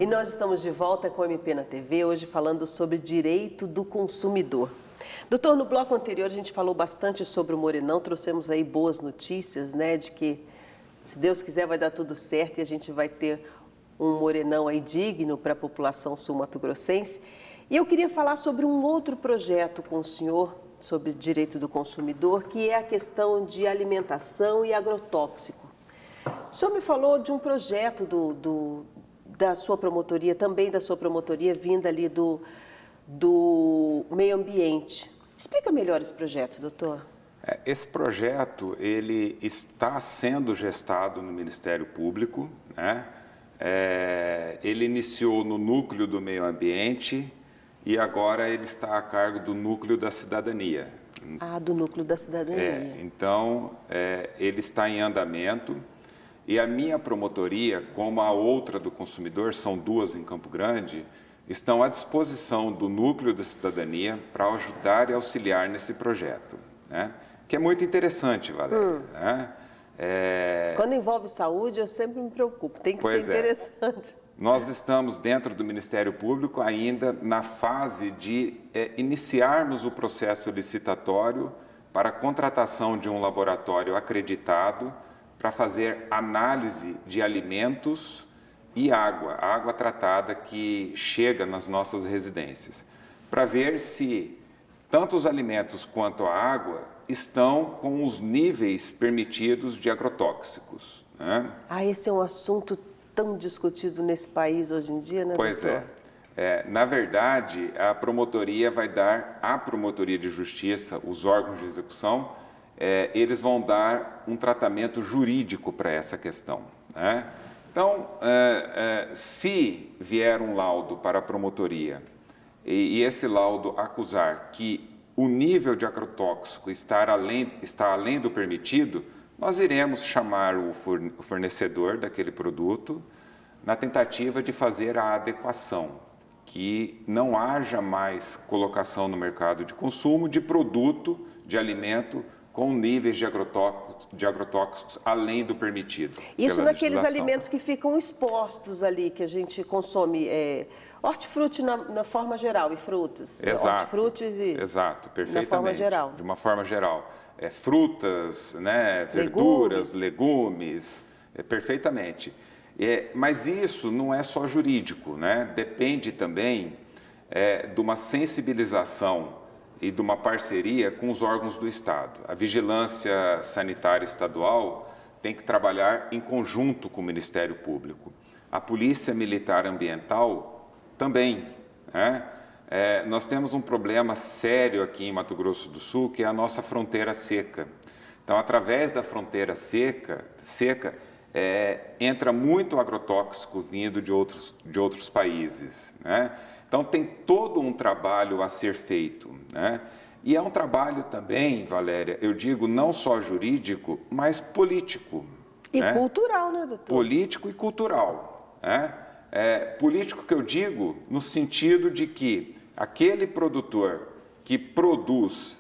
E nós estamos de volta com o MP na TV, hoje falando sobre direito do consumidor. Doutor, no bloco anterior a gente falou bastante sobre o Morenão, trouxemos aí boas notícias, né, de que, se Deus quiser, vai dar tudo certo e a gente vai ter um Morenão aí digno para a população sul-mato-grossense. E eu queria falar sobre um outro projeto com o senhor, sobre direito do consumidor, que é a questão de alimentação e agrotóxico. O senhor me falou de um projeto da sua promotoria, também da sua promotoria, vinda ali do meio ambiente. Explica melhor esse projeto, doutor. Esse projeto, ele está sendo gestado no Ministério Público, né? Ele iniciou no núcleo do meio ambiente e agora ele está a cargo do núcleo da cidadania. Ah, do núcleo da cidadania. Então, ele está em andamento. E a minha promotoria, como a outra do consumidor, são duas em Campo Grande, estão à disposição do Núcleo da Cidadania para ajudar e auxiliar nesse projeto, né? Que é muito interessante, Valéria. Né? Quando envolve saúde, eu sempre me preocupo, tem que ser interessante. Nós estamos dentro do Ministério Público ainda na fase de iniciarmos o processo licitatório para a contratação de um laboratório acreditado para fazer análise de alimentos e água tratada que chega nas nossas residências, para ver se tanto os alimentos quanto a água estão com os níveis permitidos de agrotóxicos, né? Esse é um assunto tão discutido nesse país hoje em dia, né, pois doutor? Na verdade, a promotoria vai dar, a Promotoria de Justiça, os órgãos de execução, eles vão dar um tratamento jurídico para essa questão, né? Então, se vier um laudo para a promotoria e esse laudo acusar que o nível de agrotóxico está além do permitido, nós iremos chamar o fornecedor daquele produto na tentativa de fazer a adequação, que não haja mais colocação no mercado de consumo de produto, de alimento, com níveis de agrotóxicos além do permitido. Isso naqueles alimentos que ficam expostos ali, que a gente consome, hortifruti na forma geral e frutas. Exato, hortifrutis e exato, perfeitamente. Na forma geral. De uma forma geral. Frutas, né, verduras, legumes, perfeitamente. Mas isso não é só jurídico, né? Depende também de uma sensibilização e de uma parceria com os órgãos do Estado. A Vigilância Sanitária Estadual tem que trabalhar em conjunto com o Ministério Público. A Polícia Militar Ambiental também, né? Nós temos um problema sério aqui em Mato Grosso do Sul, que é a nossa fronteira seca. Então, através da fronteira seca, entra muito agrotóxico vindo de outros países, né? Então, tem todo um trabalho a ser feito, né? E é um trabalho também, Valéria, eu digo, não só jurídico, mas político. E cultural, né, doutor? Político e cultural, né? Político que eu digo no sentido de que aquele produtor que produz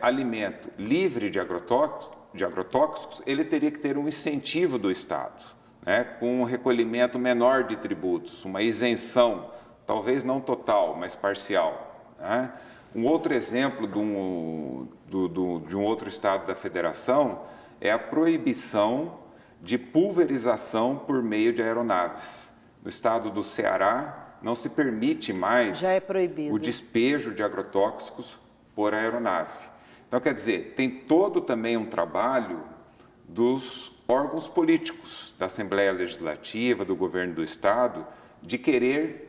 alimento livre de agrotóxicos, ele teria que ter um incentivo do Estado, né? Com um recolhimento menor de tributos, uma isenção, talvez não total, mas parcial, né? Um outro exemplo de um outro estado da federação é a proibição de pulverização por meio de aeronaves. No estado do Ceará, não se permite mais o despejo de agrotóxicos por aeronave. Então, quer dizer, tem todo também um trabalho dos órgãos políticos, da Assembleia Legislativa, do governo do estado, de querer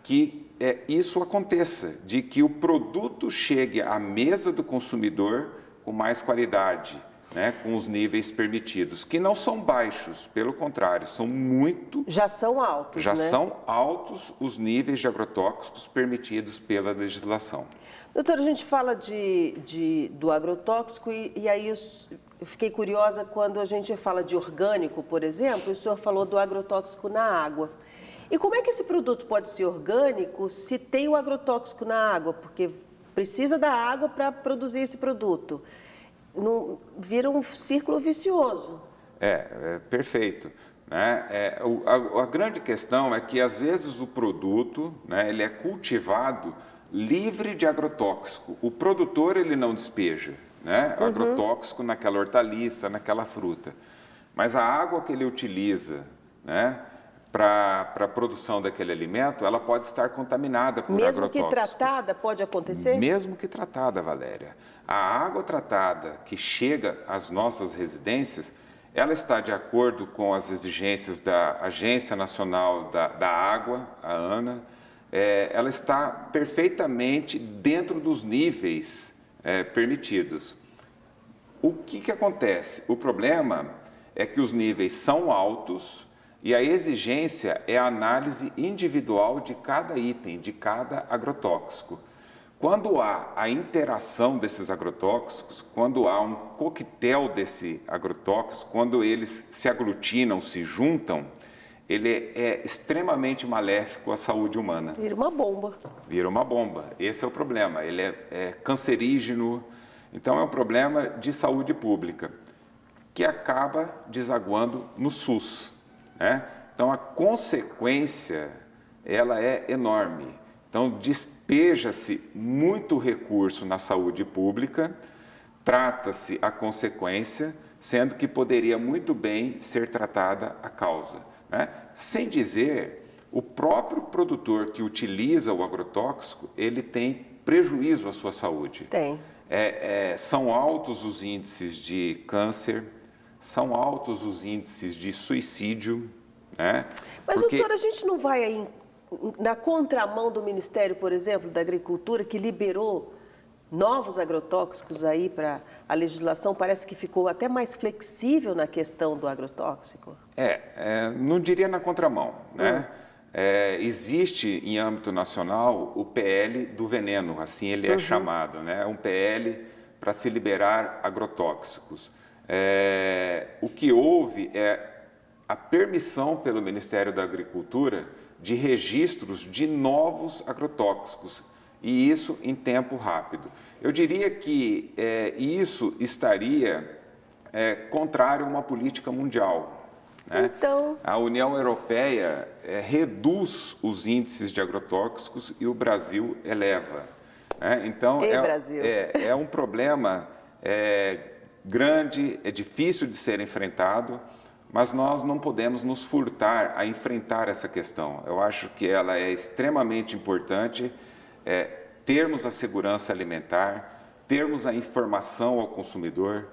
que isso aconteça, de que o produto chegue à mesa do consumidor com mais qualidade, né, com os níveis permitidos, que não são baixos, pelo contrário, são muito... Já são altos, Já né? são altos os níveis de agrotóxicos permitidos pela legislação. Doutor, a gente fala do agrotóxico e aí eu fiquei curiosa quando a gente fala de orgânico, por exemplo, o senhor falou do agrotóxico na água. E como é que esse produto pode ser orgânico se tem o agrotóxico na água? Porque precisa da água para produzir esse produto. Não, vira um círculo vicioso. Perfeito. né? A grande questão é que, às vezes, o produto, né, ele é cultivado livre de agrotóxico. O produtor ele não despeja, né, agrotóxico naquela hortaliça, naquela fruta. Mas a água que ele utiliza, né, para a produção daquele alimento, ela pode estar contaminada por Mesmo agrotóxicos. que tratada, pode acontecer? Mesmo que tratada, Valéria. A água tratada que chega às nossas residências, ela está de acordo com as exigências da Agência Nacional da Água, a ANA. Ela está perfeitamente dentro dos níveis permitidos. O que acontece? O problema é que os níveis são altos e a exigência é a análise individual de cada item, de cada agrotóxico. Quando há a interação desses agrotóxicos, quando há um coquetel desse agrotóxico, quando eles se aglutinam, se juntam, ele é extremamente maléfico à saúde humana. Vira uma bomba. Vira uma bomba. Esse é o problema. Ele é cancerígeno. Então, é um problema de saúde pública, que acaba desaguando no SUS, né? Então, a consequência, ela é enorme. Então, despeja-se muito recurso na saúde pública, trata-se a consequência, sendo que poderia muito bem ser tratada a causa, né? Sem dizer, o próprio produtor que utiliza o agrotóxico, ele tem prejuízo à sua saúde. Tem. São altos os índices de câncer, são altos os índices de suicídio, né? Mas, doutor, a gente não vai aí na contramão do Ministério, por exemplo, da Agricultura, que liberou novos agrotóxicos aí para a legislação, parece que ficou até mais flexível na questão do agrotóxico? Não diria na contramão, né? Existe em âmbito nacional o PL do veneno, assim ele é chamado, né? Um PL para se liberar agrotóxicos. O que houve é a permissão pelo Ministério da Agricultura de registros de novos agrotóxicos, e isso em tempo rápido. Eu diria que isso estaria contrário a uma política mundial, né? Então, a União Europeia reduz os índices de agrotóxicos e o Brasil eleva, né? Então, Brasil. É um problema grande, é difícil de ser enfrentado, mas nós não podemos nos furtar a enfrentar essa questão. Eu acho que ela é extremamente importante, termos a segurança alimentar, termos a informação ao consumidor,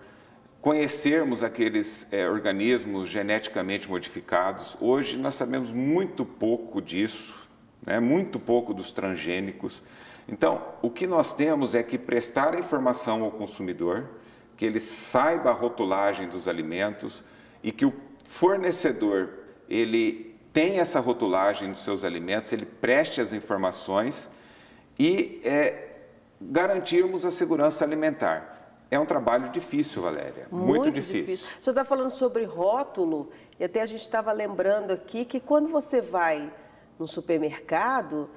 conhecermos aqueles organismos geneticamente modificados. Hoje nós sabemos muito pouco disso, né? Muito pouco dos transgênicos. Então, o que nós temos é que prestar a informação ao consumidor, que ele saiba a rotulagem dos alimentos e que o fornecedor ele tenha essa rotulagem dos seus alimentos, ele preste as informações e garantirmos a segurança alimentar. É um trabalho difícil, Valéria, muito difícil. O senhor está falando sobre rótulo, e até a gente estava lembrando aqui que quando você vai no supermercado,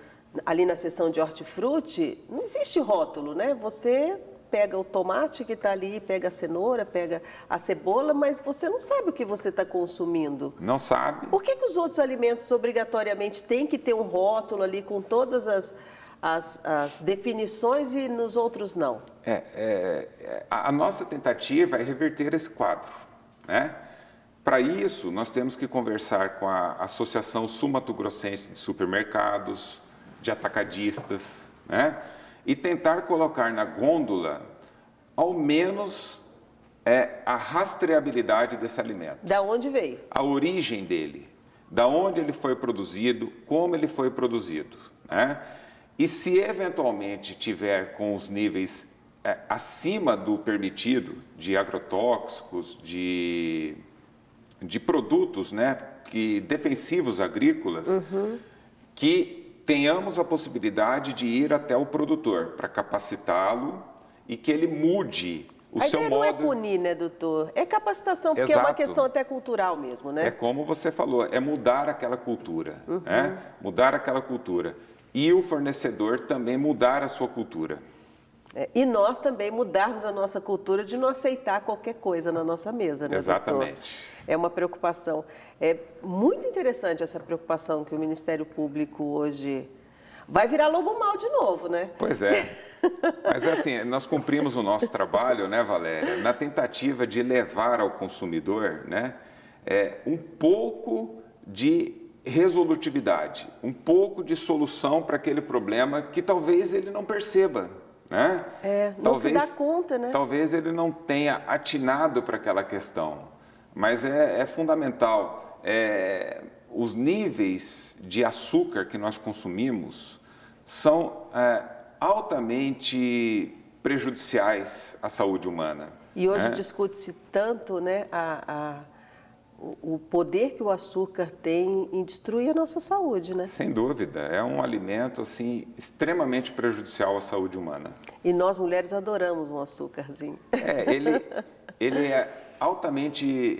ali na seção de hortifruti, não existe rótulo, né? Você pega o tomate que está ali, pega a cenoura, pega a cebola, mas você não sabe o que você está consumindo. Não sabe. Por que os outros alimentos obrigatoriamente têm que ter um rótulo ali com todas as definições e nos outros não? A nossa tentativa é reverter esse quadro, né? Para isso, nós temos que conversar com a Associação Sul-Mato-Grossense de Supermercados, de Atacadistas, né? E tentar colocar na gôndola, ao menos, a rastreabilidade desse alimento. Da onde veio? A origem dele, da onde ele foi produzido, como ele foi produzido, né? E se eventualmente tiver com os níveis acima do permitido de agrotóxicos, de produtos, né, defensivos agrícolas, que tenhamos a possibilidade de ir até o produtor para capacitá-lo e que ele mude o seu modo. Não é punir, né, doutor? É capacitação, porque Exato. é uma questão até cultural mesmo, né? É como você falou, é mudar aquela cultura, né? Mudar aquela cultura. E o fornecedor também mudar a sua cultura. E nós também mudarmos a nossa cultura de não aceitar qualquer coisa na nossa mesa, né, Exatamente. doutor? É uma preocupação. É muito interessante essa preocupação que o Ministério Público hoje vai virar lobo mau de novo, né? Pois é. Mas assim, nós cumprimos o nosso trabalho, né, Valéria, na tentativa de levar ao consumidor, né, um pouco de resolutividade, um pouco de solução para aquele problema que talvez ele não perceba, né? Não se dá conta, né? Talvez ele não tenha atinado para aquela questão, mas é fundamental. Os níveis de açúcar que nós consumimos são altamente prejudiciais à saúde humana. E hoje discute-se tanto, né, o poder que o açúcar tem em destruir a nossa saúde, né? Sem dúvida, é um alimento assim extremamente prejudicial à saúde humana. E nós mulheres adoramos um açúcarzinho. Ele é altamente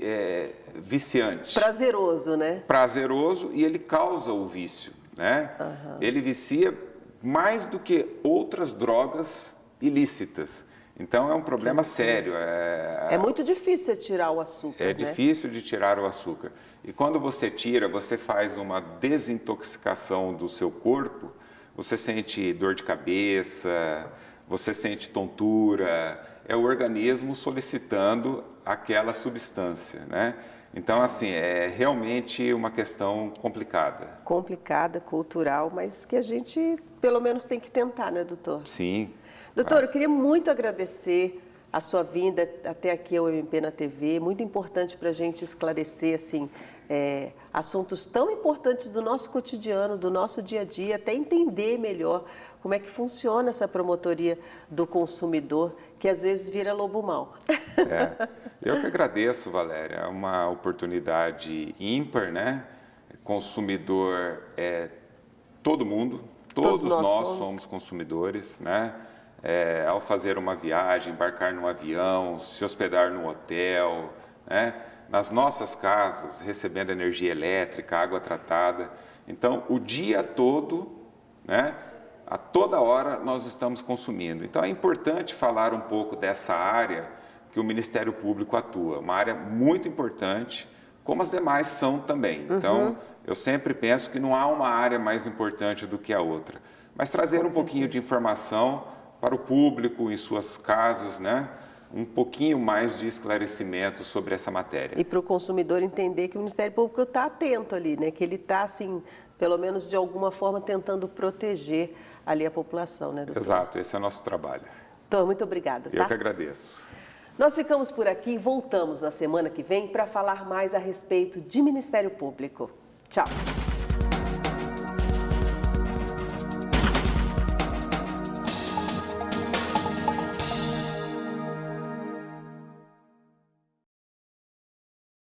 viciante. Prazeroso, né? Prazeroso, e ele causa o vício, né? Uhum. Ele vicia mais do que outras drogas ilícitas. Então é um problema sério. É muito difícil você tirar o açúcar, né? É difícil de tirar o açúcar. E quando você tira, você faz uma desintoxicação do seu corpo, você sente dor de cabeça, você sente tontura, é o organismo solicitando aquela substância, né? Então, assim, é realmente uma questão complicada. Complicada, cultural, mas que a gente, pelo menos, tem que tentar, né, doutor? Sim. Doutor, eu queria muito agradecer a sua vinda até aqui ao MP na TV. Muito importante para a gente esclarecer, assim, assuntos tão importantes do nosso cotidiano, do nosso dia a dia, até entender melhor como é que funciona essa promotoria do consumidor, que às vezes vira lobo mau. Eu que agradeço, Valéria. É uma oportunidade ímpar, né? Consumidor é todo mundo, todos nós somos consumidores, né? Ao fazer uma viagem, embarcar num avião, se hospedar num hotel, né? Nas nossas casas, recebendo energia elétrica, água tratada. Então, o dia todo, né? A toda hora nós estamos consumindo. Então, é importante falar um pouco dessa área que o Ministério Público atua. Uma área muito importante, como as demais são também. Então, eu sempre penso que não há uma área mais importante do que a outra. Mas trazer um pouquinho de informação para o público em suas casas, né? Um pouquinho mais de esclarecimento sobre essa matéria. E para o consumidor entender que o Ministério Público está atento ali, né? Que ele está, assim, pelo menos de alguma forma, tentando proteger ali a população, né, doutor? Exato, esse é o nosso trabalho. Doutor, muito obrigada. Eu que agradeço. Nós ficamos por aqui e voltamos na semana que vem para falar mais a respeito de Ministério Público. Tchau!